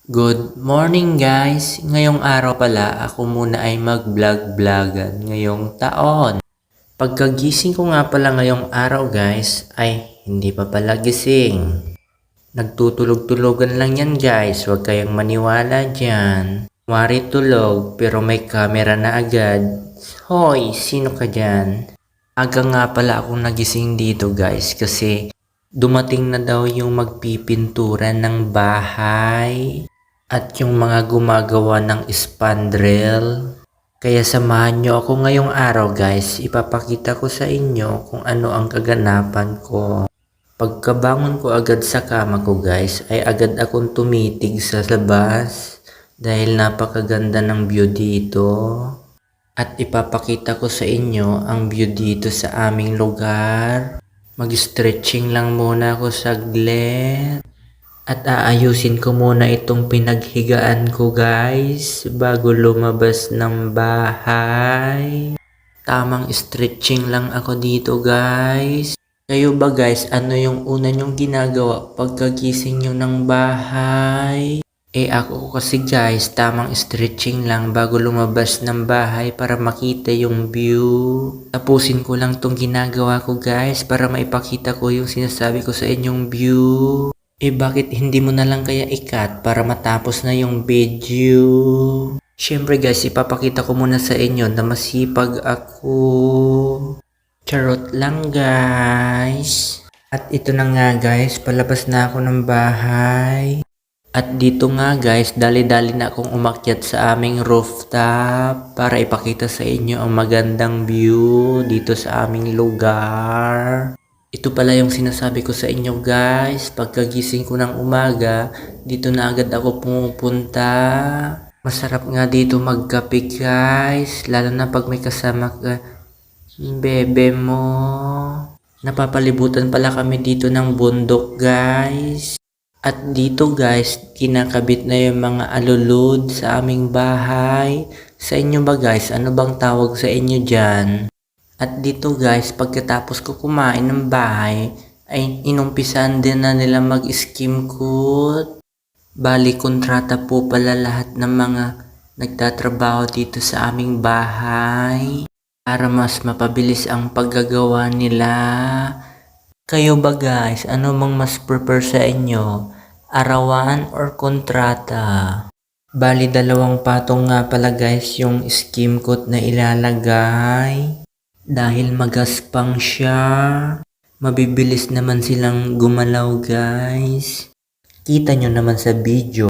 Good morning guys! Ngayong araw pala ako muna ay mag-vlog-vlogan ngayong taon. Pagkagising ko nga pala ngayong araw guys ay hindi pa pala gising. Nagtutulog-tulogan lang yan guys, huwag kayong maniwala dyan. Kumari tulog pero may camera na agad. Hoy, sino ka dyan? Aga nga pala akong nagising dito guys kasi dumating na daw yung magpipintura ng bahay at yung mga gumagawa ng spandrel. Kaya samahan nyo ako ngayong araw guys, ipapakita ko sa inyo kung ano ang kaganapan ko. Pagkabangon ko agad sa kama ko guys, ay agad akong tumitig sa labas dahil napakaganda ng view dito. At ipapakita ko sa inyo ang view dito sa aming lugar. Mag-stretching lang muna ako saglit. At aayusin ko muna itong pinaghigaan ko guys bago lumabas ng bahay. Tamang stretching lang ako dito guys. Kayo ba guys, ano yung una nyong ginagawa pagkagising nyo ng bahay? Ako kasi guys, tamang stretching lang bago lumabas ng bahay para makita yung view. Tapusin ko lang tong ginagawa ko guys para maipakita ko yung sinasabi ko sa inyong view. Bakit hindi mo na lang kaya ikat para matapos na yung video? Syempre guys, ipapakita ko muna sa inyo na masipag ako. Charot lang guys. At ito na nga guys, palabas na ako ng bahay. At dito nga guys, dali-dali na akong umakyat sa aming rooftop para ipakita sa inyo ang magandang view dito sa aming lugar. Ito pala yung sinasabi ko sa inyo guys, pagkagising ko ng umaga, dito na agad ako pumupunta. Masarap nga dito magkape guys, lalo na pag may kasama ka, bebe mo. Napapalibutan pala kami dito ng bundok guys. At dito guys, kinakabit na yung mga alulod sa aming bahay. Sa inyo ba guys, ano bang tawag sa inyo dyan? At dito guys, pagkatapos ko kumain ng bahay, ay inumpisan din na nila mag-skim coat. Bali, kontrata po pala lahat ng mga nagtatrabaho dito sa aming bahay para mas mapabilis ang paggagawa nila. Kayo ba guys, ano bang mas prefer sa inyo? Arawan or kontrata? Bali, 2 patong nga pala guys yung skim coat na ilalagay. Dahil magaspang siya, mabibilis naman silang gumalaw guys. Kita nyo naman sa video.